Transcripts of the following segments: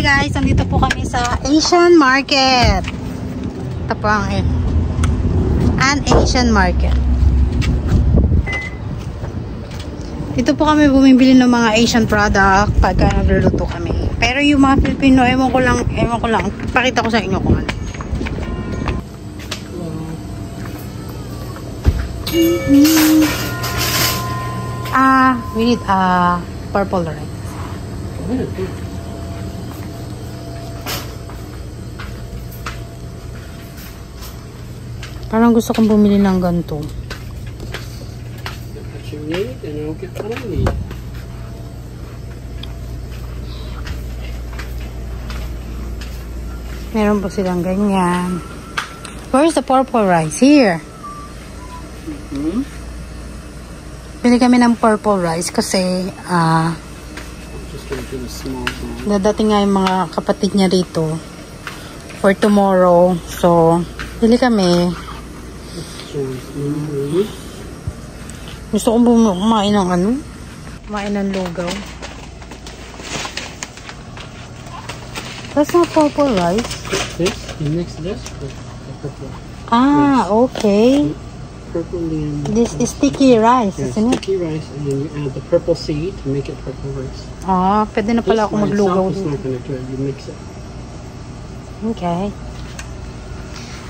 guys, nandito po kami sa Asian Market. Ito po ang an Asian Market. Dito po kami bumibili ng mga Asian product pagka nagluluto kami. Pero yung mga Filipino, ewan ko lang. Pakita ko sa inyo kung ano. We need purple rice. Parang gusto kong bumili ng ganito. Meron po silang ganyan. Where's the purple rice? Here. Pili kami ng purple rice kasi dadating nga yung mga kapatid niya rito for tomorrow. So, pili kami. Gusto kong kumain ng ano? Kumain ng lugaw. That's not purple rice. This? You mix this with the purple. Okay. Purple and this is sticky rice, isn't it? Sticky rice, and then you add the purple seed to make it purple rice. Pwede na pala ako maglugaw. This not gonna do it. You mix it. Okay.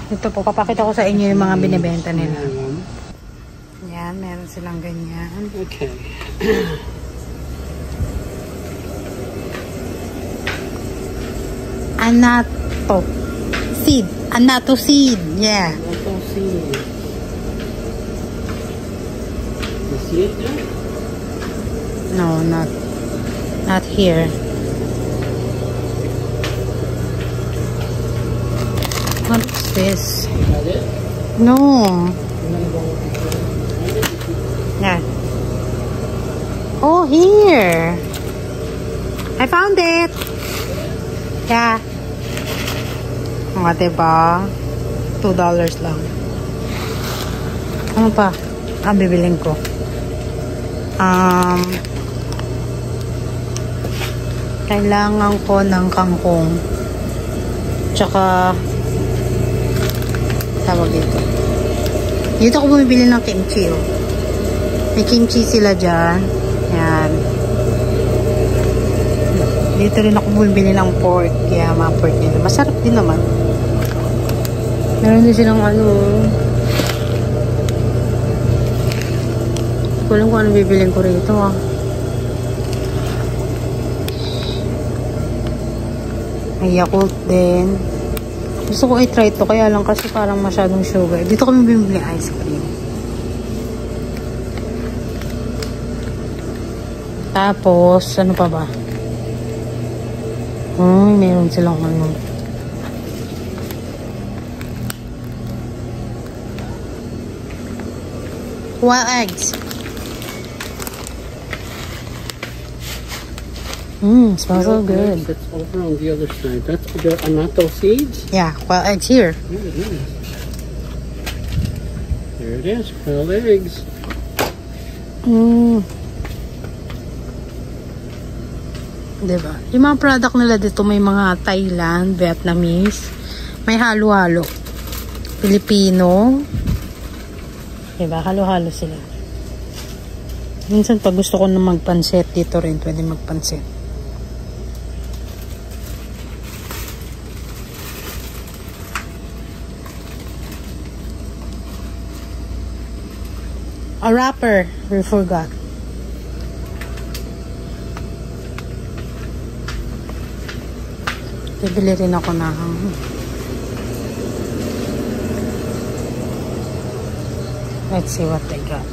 Ito po, papakita ko sa inyo yung mga binibenta nila. Yan, meron silang ganyan. Okay. Anato seed. Anato seed. Yeah. Anato seed. You see it there? No, not here. What's this? Is that it? No. Yeah. Oh, here. I found it. Yeah. Mga diba? $2 lang. Ano pa? Bibiling ko. Kailangan ko ng kangkong. Tsaka tawag dito. Dito ako bumibili ng kimchi, oh. May kimchi sila dyan. Yan. Dito rin ako bumibili ng pork. Kaya mga pork nila. Masarap din naman. Meron din silang ano. Hindi ko alam kung ano bibiling ko rito, ah. May Yakult din. Gusto ko i-try ito. Kaya lang kasi parang masyadong sugar. Dito kami bumibili ice cream. Tapos, ano pa ba? Meron silang ano. Wild eggs. Smells so good. It's over on the other side. That's the anato seeds? Yeah, wild eggs here. There it is. Wild eggs. Diba? Yung mga product nila dito may mga Thailand, Vietnamese, may halo-halo. Filipino. Diba? Halo-halo sila. Minsan pag gusto ko na magpansit dito rin, pwede magpansit. A wrapper, we forgot. Bibili rin ako ng let's see what they got.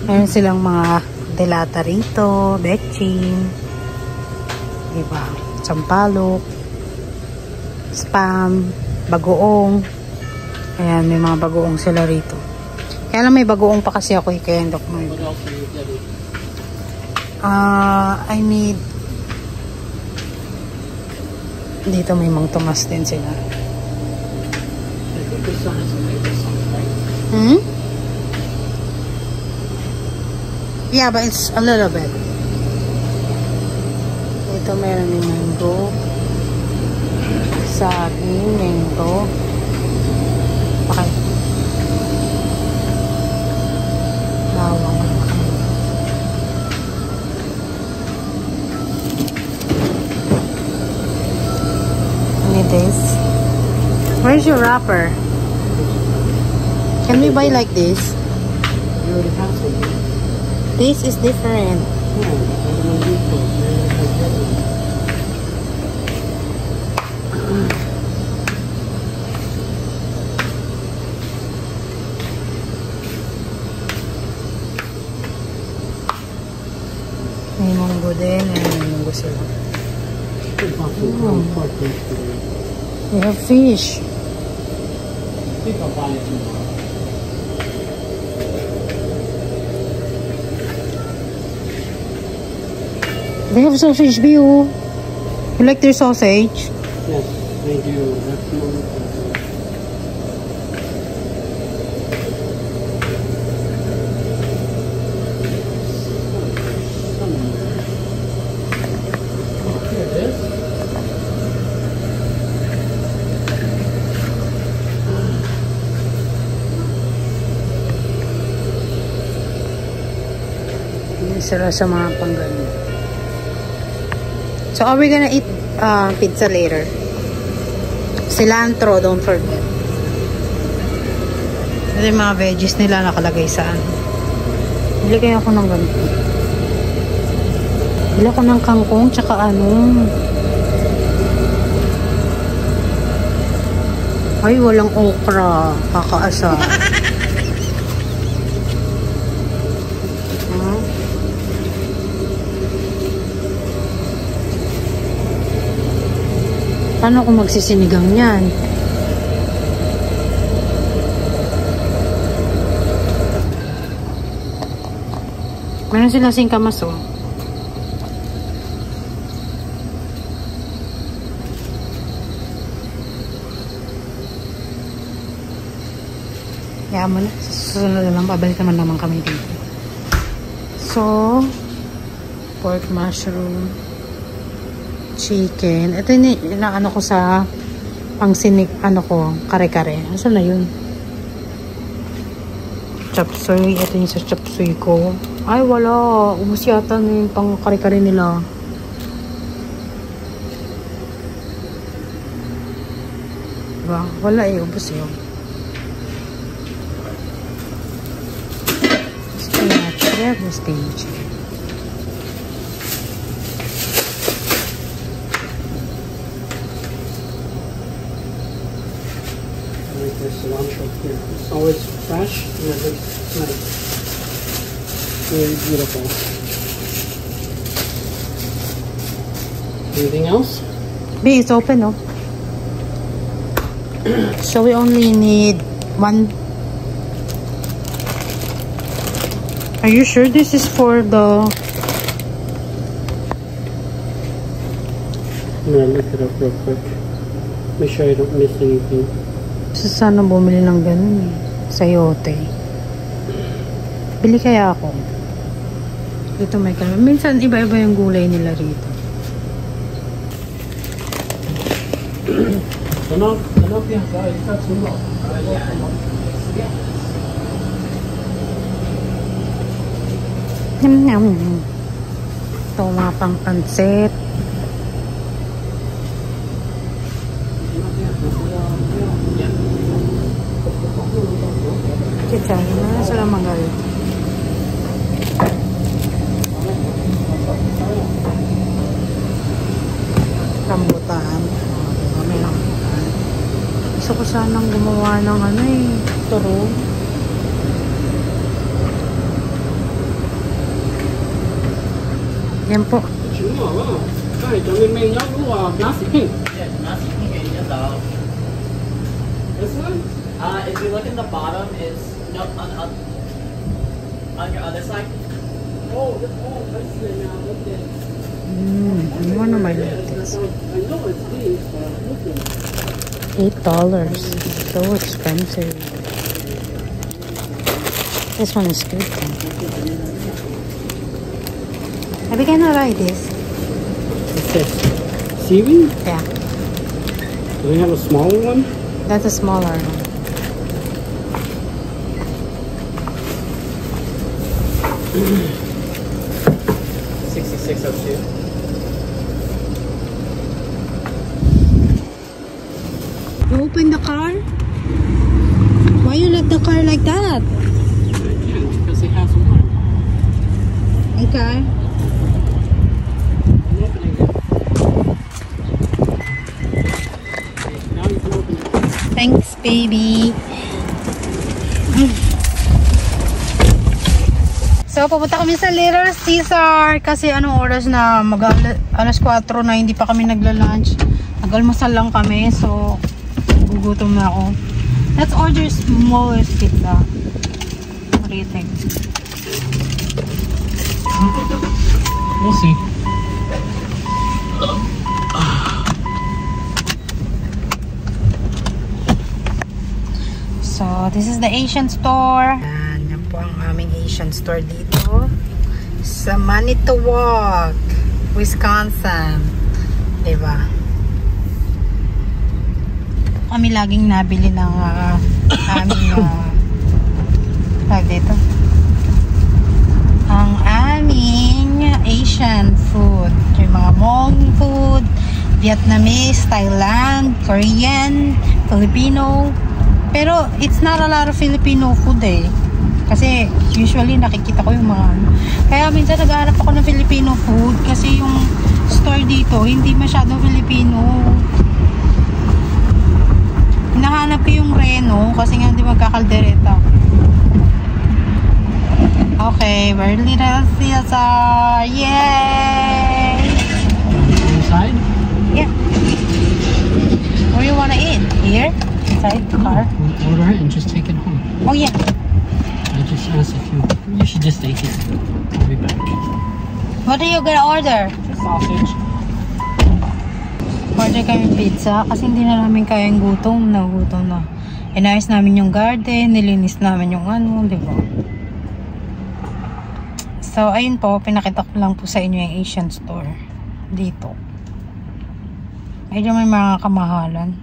Mayroon silang mga delata rito, betchin, diba? Sampalok, spam, bagoong. Ayan, may mga bagoong sila rito. Kaya lang may bagoong pa kasi ako, kaya hindi ako may. I need dito may Mang Tomas din sila. Yeah, but it's a little bit. Ito meron yung mango. Saging, mango. Okay. Bawang. Need this. Where's your wrapper? Can we buy like this? You already have some. This is different. Yeah, I don't know you May munggo din. May munggo sila. We have fish. I think I'll buy it tomorrow. They have sausage view. You like their sausage? Yes, they do. That's more. Here it is. Sila sa mga panggaling. So, are we gonna eat pizza later? Cilantro, don't forget. Ito yung mga veggies nila nakalagay sa ano. Bili kayo ako ng ganito. Bili ako ng kangkong, tsaka ano. Ay, walang okra. Kakaasa. Paano kung magsisinigang yan? Meron sila singkamas oh. Kaya mo na. Susunod na lang. Babalik naman kami dito. So, pork mushroom. Chicken. Ito yung inaano ko sa pang sinig, ano ko, kare-kare. Asan na yun? Chop suey. Ito yung sa chop suey ko. Ay, wala. Ubus yata na yung pang kare-kare nila. Diba? Wala eh. Ubus yun. Spinach. There was stage. There's cilantro here. It's always fresh and it looks nice. Really beautiful. Anything else? B, it's open, no? So we only need one. Are you sure this is for the... I'm gonna look it up real quick. Make sure I don't miss anything. Sana bumili ng ganun eh. Sayote. Bili kaya ako. Dito may kalma. Minsan iba-iba yung gulay nila rito. Ito mga pang pansit. Chichay na sila manggal. Rambutan. May rambutan. Gusto ko sanang gumawa ng ano eh. Turo. Yan po. This one? If you look at the bottom, it's no on your other side. Oh, I see it now. Look at it. Ano mo na may lettuce? I know it's these, but look at it. $8. So expensive. This one is good. Have you gonna try this? this? Seaweed? Yeah. Do they have a smaller one? That's a smaller one. $66.02. You open the car? Why you let the car like that? I can't because it has one. Okay. I'm opening it. Now you can open it. Thanks, baby. So, pupunta kami sa Little Caesar kasi anong oras na? Alas 4 na, hindi pa kami nagla-lunch. Nag-almusal lang kami, so gugutom na ako. Let's order smallest pizza. What do you think? We'll see. So, this is the Asian store. And yan po ang aming Asian store dito sa Manitowoc, Wisconsin. Diba? Kami laging nabili ng aming tag dito. Ang aming Asian food. Yung mga Hmong food, Vietnamese, Thailand, Korean, Filipino. Pero it's not a lot of Filipino food eh. Kasi usually nakikita ko yung mga kaya minsan naghahanap ako ng Filipino food kasi yung store dito hindi masyadong Filipino. Hinahanap ko yung Reno kasi nga hindi magkakaldereta. Okay, we're Little Caesar. Yay! Inside? Yeah. Where you wanna eat? Here? Inside the car? We'll order it and just take it home. Oh yeah. I just asked if you should just stay here. I'll be back. What are you gonna order? Just sausage. Order kami pizza kasi hindi na namin kayang gutom na. Inayos namin yung garden, nilinis namin yung ano, di ba? So, ayun po, pinakita ko lang po sa inyo yung Asian store dito. Medyo may mga kamahalan.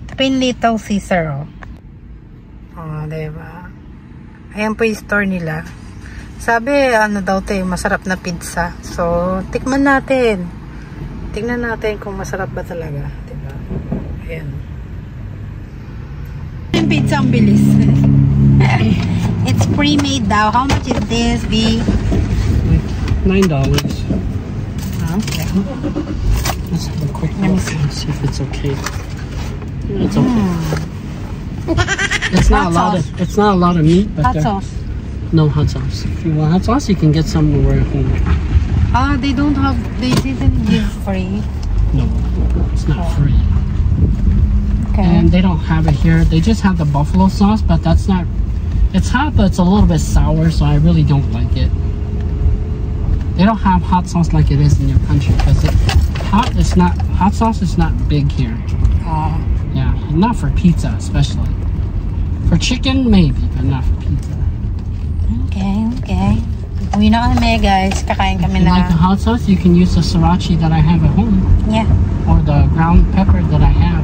Ito pa yung Little Caesar, oh. Oh, diba? Ayan po yung store nila. Sabi, ano daw tayo, masarap na pizza. So, tikman natin. Tingnan natin kung masarap ba talaga. Diba? Ayan. Yung pizza ang bilis. It's pre-made daw. How much is this, B? $9. Okay. Let's have a quick look and see if it's okay. Yeah, it's okay. It's not Hot a lot of meat, but Hot sauce. no hot sauce. If you want hot sauce, you can get some over at home. They didn't give free. No, it's not free. Okay. And they don't have it here. They just have the buffalo sauce, but that's not. It's hot, but it's a little bit sour, so I really don't like it. They don't have hot sauce like it is in your country because hot sauce is not big here. Yeah, not for pizza especially. For chicken maybe, but not for pizza. Okay. Uwi na kami, guys. Kakain kami na. Like the hot sauce, you can use the sriracha that I have at home. Yeah. Or the ground pepper that I have.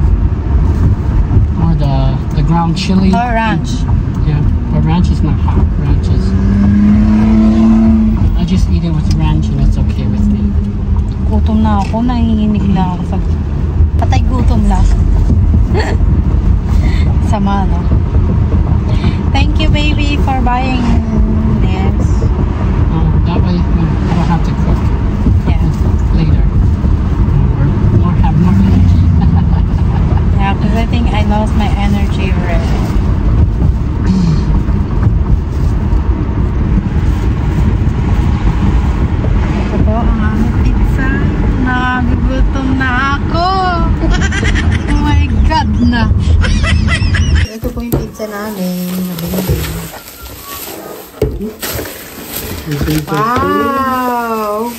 Or the ground chili. Or ranch. Yeah, but ranch is not hot. Ranch is. I just eat it with ranch and it's okay with me. Gutom na ako. Nanginginig na ako sa patay gutom lang. Sama, no? Thank you, baby, for buying this. That way we'll have to cook. Yeah. Later. Or have more energy. Yeah, because I think I lost my energy already. Ito po ang aming pizza. Nagugutom na ako. Oh my God na. Ito po yung pizza namin. Wow!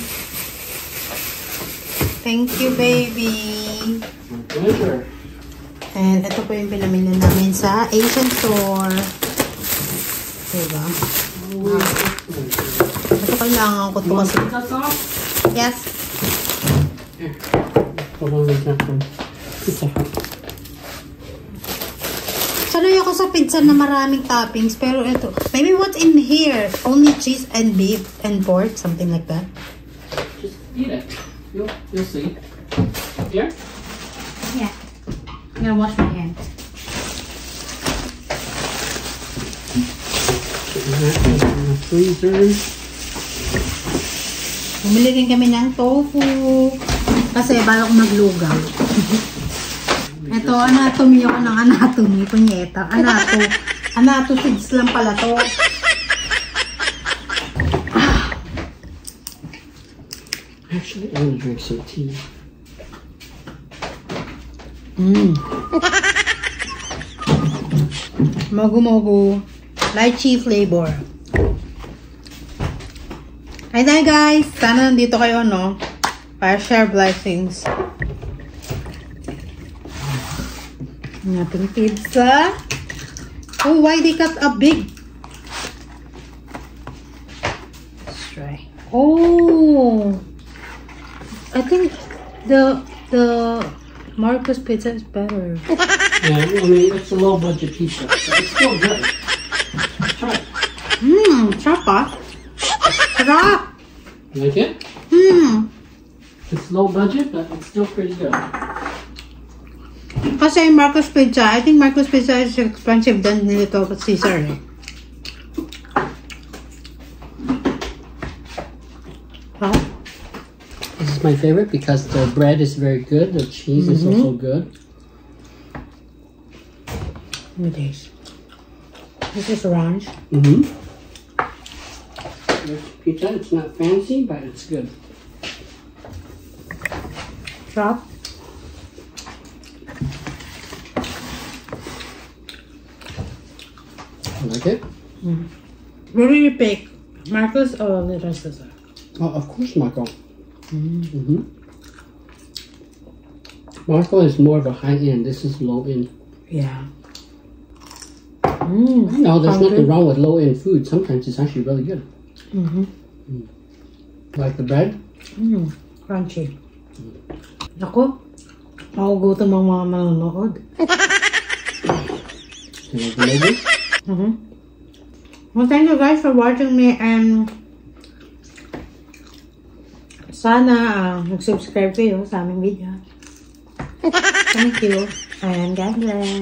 Thank you, baby. My pleasure. And ito po yung pinamili namin sa Asian store. Diba? Ito kailangan ko ito kasi. Yes. Here. Hold on, wait that one. Pizza Hut. Sanay ako sa pizza na maraming toppings, pero ito, maybe what's in here? Only cheese and beef and pork, something like that. Just eat it. You'll see. Here? Yeah. I'm gonna wash my hands. Put that in the freezer. Bumili rin kami ng tofu. Kasi balak maglugaw. Ito, anatomy ako ng anatomy. Punyeta. Anatomics lang pala to. Actually, I want to drink some tea. Mogu-mogu. Lychee flavor. Hi there guys! Sana nandito kayo, no? Para share blessings. Ang ating pizza. Oh, why they cut a big? Let's try. Oh! I think the Marcos pizza is better. Yeah, I mean, it's a low budget pizza, so it's still good. Try it. Sarap ah. Sarap! You like it? It's low budget, but it's still pretty good. Kasi Marcos Pizza, I think Marcos Pizza is expensive than Little Caesar. Huh? This is my favorite because the bread is very good, the cheese is also good. This is orange. Pizza, it's not fancy, but it's good. Sarap. You like it? Where do you pick? Marcos or Little Caesar? Oh, of course, Marco. Marco is more of a high end. This is low end. Yeah. No, there's nothing wrong with low end food. Sometimes it's actually really good. Like the bread? Crunchy. Ako, magugutom ang mga manonood. You like the logo? Well, thank you guys for watching me, and sana mag-subscribe kayo sa aming video. Thank you, and God bless.